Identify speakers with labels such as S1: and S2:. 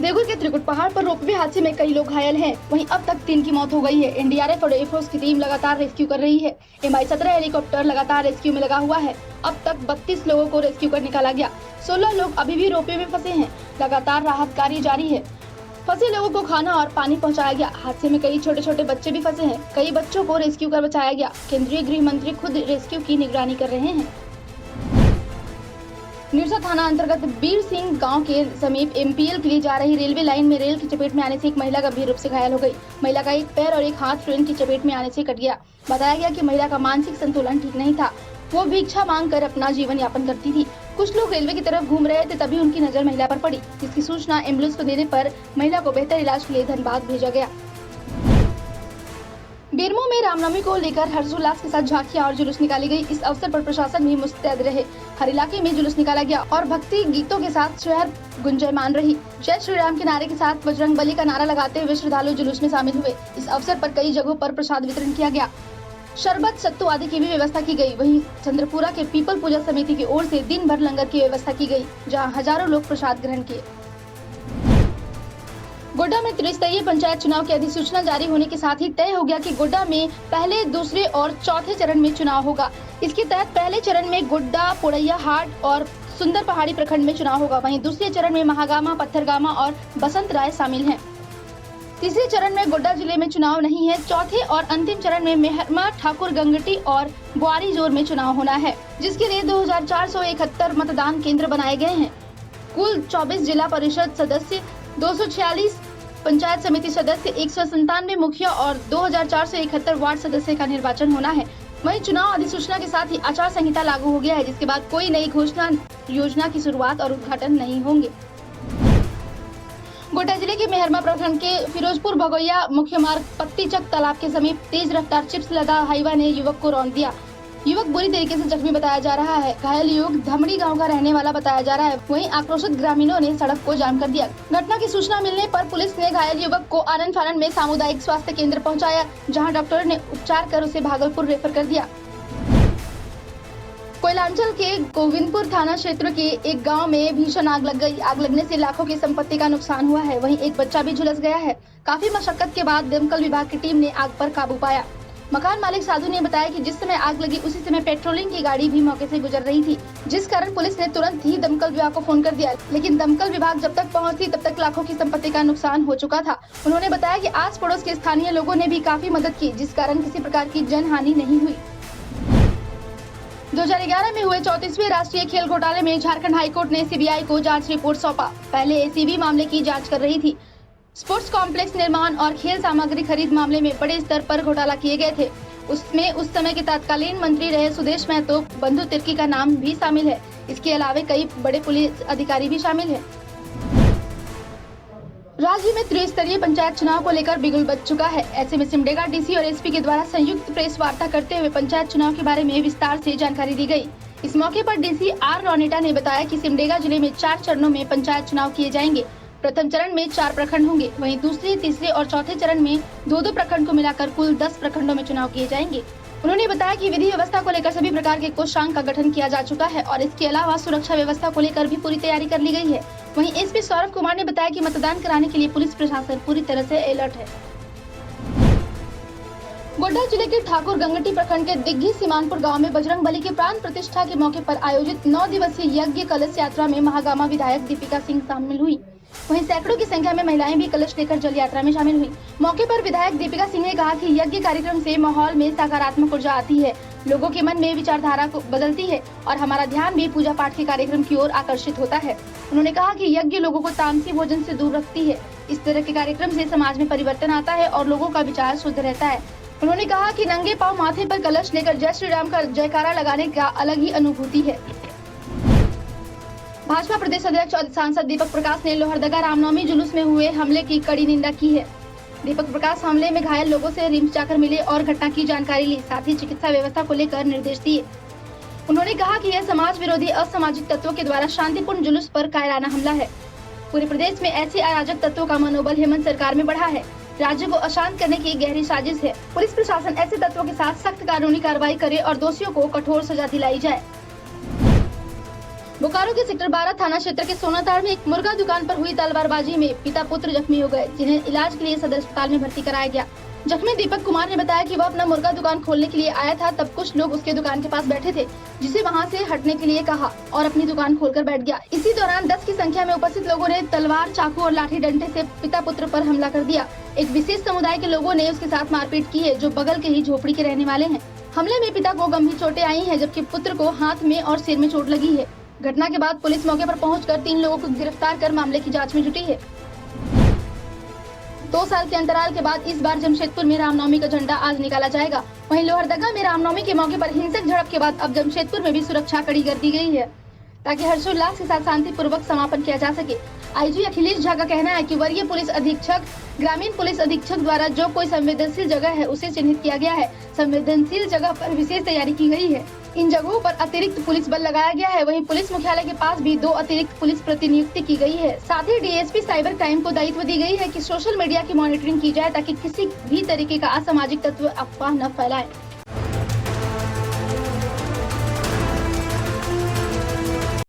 S1: देवघर के त्रिकुट पहाड़ पर रोपवे हादसे में कई लोग घायल हैं। वहीं अब तक 3 की मौत हो गई है। एनडीआरएफ और एयरफोर्स की टीम लगातार रेस्क्यू कर रही है। MI-17 हेलीकॉप्टर लगातार रेस्क्यू में लगा हुआ है। अब तक 32 लोगों को रेस्क्यू कर निकाला गया। 16 लोग अभी भी रोपवे में फंसे हैं। लगातार राहत कार्य जारी है। फंसे लोगों को खाना और पानी पहुंचाया गया। हादसे में कई छोटे छोटे बच्चे भी फंसे हैं। कई बच्चों को रेस्क्यू कर बचाया गया। केंद्रीय गृह मंत्री खुद रेस्क्यू की निगरानी कर रहे हैं। निरसा थाना अंतर्गत बीर सिंह गांव के समीप MPL के लिए जा रही रेलवे लाइन में रेल की चपेट में आने से एक महिला गंभीर रूप से घायल हो गई। महिला का एक पैर और एक हाथ ट्रेन की चपेट में आने से कट गया। बताया गया कि महिला का मानसिक संतुलन ठीक नहीं था। वो भिक्षा मांग कर अपना जीवन यापन करती थी। कुछ लोग रेलवे की तरफ घूम रहे थे, तभी उनकी नजर महिला पर पड़ी, जिसकी सूचना एम्बुलेंस को देने पर महिला को बेहतर इलाज के लिए धनबाद भेजा गया। बेरमो में रामनवमी को लेकर हर्षोल्लास के साथ झांकियां और जुलूस निकाली गई। इस अवसर पर प्रशासन भी मुस्तैद रहे। हर इलाके में जुलूस निकाला गया और भक्ति गीतों के साथ शहर गुंजायमान रही। जय श्री राम के नारे के साथ बजरंग बली का नारा लगाते हुए श्रद्धालु जुलूस में शामिल हुए। इस अवसर पर कई जगहों पर प्रसाद वितरण किया गया। शरबत सत्तू आदि की भी व्यवस्था की गई। वहीं चंद्रपुरा के पीपल पूजा समिति की ओर से दिन भर लंगर की व्यवस्था की गई, जहां हजारों लोग प्रसाद ग्रहण किए। गोड्डा में त्रिस्तरीय पंचायत चुनाव की अधिसूचना जारी होने के साथ ही तय हो गया कि गोड्डा में पहले, दूसरे और चौथे चरण में चुनाव होगा। इसके तहत पहले चरण में गोड्डा, पोड़ैया हाट और सुंदर पहाड़ी प्रखंड में चुनाव होगा। वहीं दूसरे चरण में महागामा, पत्थरगामा और बसंत राय शामिल हैं। तीसरे चरण में गोड्डा जिले में चुनाव नहीं है। चौथे और अंतिम चरण में मेहरमा, ठाकुर गंगटी और बुआरी जोर में चुनाव होना है, जिसके लिए 2471 मतदान केंद्र बनाए गए हैं। कुल 24 जिला परिषद सदस्य, 246 पंचायत समिति सदस्य, 197 मुखिया और 2471 वार्ड सदस्य का निर्वाचन होना है। वहीं चुनाव अधिसूचना के साथ ही आचार संहिता लागू हो गया है, जिसके बाद कोई नई घोषणा योजना की शुरुआत और उद्घाटन नहीं होंगे। गोड्डा जिले के मेहरमा प्रखंड के फिरोजपुर भगोइया मुख्य मार्ग पत्तीचक तालाब के समीप तेज रफ्तार चिप्स लदा हाईवा ने युवक को रौंद दिया। युवक बुरी तरीके से जख्मी बताया जा रहा है। घायल युवक धमड़ी गांव का रहने वाला बताया जा रहा है। वहीं आक्रोशित ग्रामीणों ने सड़क को जाम कर दिया। घटना की सूचना मिलने पर पुलिस ने घायल युवक को आनन फानन में सामुदायिक स्वास्थ्य केंद्र पहुंचाया, जहां डॉक्टर ने उपचार कर उसे भागलपुर रेफर कर दिया। कोयलांचल के गोविंदपुर थाना क्षेत्र के एक गांव में भीषण आग लग गई। आग लगने से लाखों की संपत्ति का नुकसान हुआ है। वहीं एक बच्चा भी झुलस गया है। काफी मशक्कत के बाद दमकल विभाग की टीम ने आग पर काबू पाया। मकान मालिक साधु ने बताया कि जिस समय आग लगी उसी समय पेट्रोलिंग की गाड़ी भी मौके से गुजर रही थी, जिस कारण पुलिस ने तुरंत ही दमकल विभाग को फोन कर दिया। लेकिन दमकल विभाग जब तक पहुंची तब तक लाखों की संपत्ति का नुकसान हो चुका था। उन्होंने बताया कि आस पड़ोस के स्थानीय लोगों ने भी काफी मदद की, जिस कारण किसी प्रकार की जनहानि नहीं हुई। 2011 में हुए 34वें राष्ट्रीय खेल घोटाले में झारखंड हाईकोर्ट ने CBI को जांच रिपोर्ट सौंपा। पहले ACB मामले की जांच कर रही थी। स्पोर्ट्स कॉम्प्लेक्स निर्माण और खेल सामग्री खरीद मामले में बड़े स्तर पर घोटाला किए गए थे। उसमें उस समय के तत्कालीन मंत्री रहे सुदेश महतो, बंधु तिर्की का नाम भी शामिल है। इसके अलावा कई बड़े पुलिस अधिकारी भी शामिल हैं। राज्य में त्रिस्तरीय पंचायत चुनाव को लेकर बिगुल बच चुका है। ऐसे में सिमडेगा DC और SP के द्वारा संयुक्त प्रेस वार्ता करते हुए पंचायत चुनाव के बारे में विस्तार से जानकारी दी गई। इस मौके पर DC R रोनेटा ने बताया कि सिमडेगा जिले में 4 चरणों में पंचायत चुनाव किए जाएंगे। प्रथम चरण में 4 प्रखंड होंगे। वहीं दूसरे, तीसरे और चौथे चरण में 2-2 प्रखंड को मिलाकर कुल 10 प्रखंडों में चुनाव किए जाएंगे। उन्होंने बताया कि विधि व्यवस्था को लेकर सभी प्रकार के कोषांग का गठन किया जा चुका है और इसके अलावा सुरक्षा व्यवस्था को लेकर भी पूरी तैयारी कर ली गई है। वहीं SP सौरभ कुमार ने बताया कि मतदान कराने के लिए पुलिस प्रशासन पूरी तरह से अलर्ट है। गोड्डा जिले के ठाकुर गंगटी प्रखंड के दिग्घी सीमानपुर गांव में बजरंग बली के प्राण प्रतिष्ठा के मौके पर आयोजित 9 दिवसीय यज्ञ कलश यात्रा में महागामा विधायक दीपिका सिंह शामिल हुई। वहीं सैकड़ों की संख्या में महिलाएं भी कलश लेकर जल यात्रा में शामिल हुई। मौके पर विधायक दीपिका सिंह ने कहा कि यज्ञ कार्यक्रम से माहौल में सकारात्मक ऊर्जा आती है, लोगों के मन में विचारधारा को बदलती है और हमारा ध्यान भी पूजा पाठ के कार्यक्रम की ओर आकर्षित होता है। उन्होंने कहा कि यज्ञ लोगों को तामसी भोजन से दूर रखती है। इस तरह के कार्यक्रम से समाज में परिवर्तन आता है और लोगों का विचार शुद्ध रहता है। उन्होंने कहा कि नंगे पांव माथे पर कलश लेकर जय श्री राम का जयकारा लगाने का अलग ही अनुभूति है। भाजपा प्रदेश अध्यक्ष और सांसद दीपक प्रकाश ने लोहरदगा रामनवमी जुलूस में हुए हमले की कड़ी निंदा की है। दीपक प्रकाश हमले में घायल लोगों से रिम्स जाकर मिले और घटना की जानकारी ली, साथ ही चिकित्सा व्यवस्था को लेकर निर्देश दिए। उन्होंने कहा कि यह समाज विरोधी असामाजिक तत्वों के द्वारा शांतिपूर्ण जुलूस पर कायराना हमला है। पूरे प्रदेश में ऐसे अराजक तत्वों का मनोबल हेमंत सरकार में बढ़ा है। राज्य को अशांत करने की गहरी साजिश है। पुलिस प्रशासन ऐसे तत्वों के साथ सख्त कानूनी कार्रवाई करे और दोषियों को कठोर सजा दिलाई जाए। बोकारो के सेक्टर 12 थाना क्षेत्र के सोनाताड़ में एक मुर्गा दुकान पर हुई तलवारबाजी में पिता पुत्र जख्मी हो गए, जिन्हें इलाज के लिए सदर अस्पताल में भर्ती कराया गया। जख्मी दीपक कुमार ने बताया कि वह अपना मुर्गा दुकान खोलने के लिए आया था, तब कुछ लोग उसके दुकान के पास बैठे थे, जिसे वहां से हटने के लिए कहा और अपनी दुकान खोलकर बैठ गया। इसी दौरान 10 की संख्या में उपस्थित लोगों ने तलवार, चाकू और लाठी डंडे से पिता पुत्र पर हमला कर दिया। एक विशेष समुदाय के लोगों ने उसके साथ मारपीट की है, जो बगल के ही झोपड़ी के रहने वाले हैं। हमले में पिता को गंभीर चोटें आई हैं, जबकि पुत्र को हाथ में और सिर में चोट लगी है। घटना के बाद पुलिस मौके पर पहुंचकर 3 लोगों को गिरफ्तार कर मामले की जांच में जुटी है। 2 साल के अंतराल के बाद इस बार जमशेदपुर में रामनवमी का झंडा आज निकाला जाएगा। वहीं लोहरदगा में रामनवमी के मौके पर हिंसक झड़प के बाद अब जमशेदपुर में भी सुरक्षा कड़ी कर दी गई है, ताकि हर्षोल्लास के साथ शांतिपूर्वक समापन किया जा सके। आईजी अखिलेश झा का कहना है कि वरीय पुलिस अधीक्षक, ग्रामीण पुलिस अधीक्षक द्वारा जो कोई संवेदनशील जगह है उसे चिन्हित किया गया है। संवेदनशील जगह पर विशेष तैयारी की गई है। इन जगहों पर अतिरिक्त पुलिस बल लगाया गया है। वहीं पुलिस मुख्यालय के पास भी 2 अतिरिक्त पुलिस प्रतिनियुक्ति की गई है। साथ ही डीएसपी साइबर क्राइम को दायित्व दी गई है कि सोशल मीडिया की मॉनिटरिंग की जाए, ताकि किसी भी तरीके का असामाजिक तत्व अफवाह न फैलाए।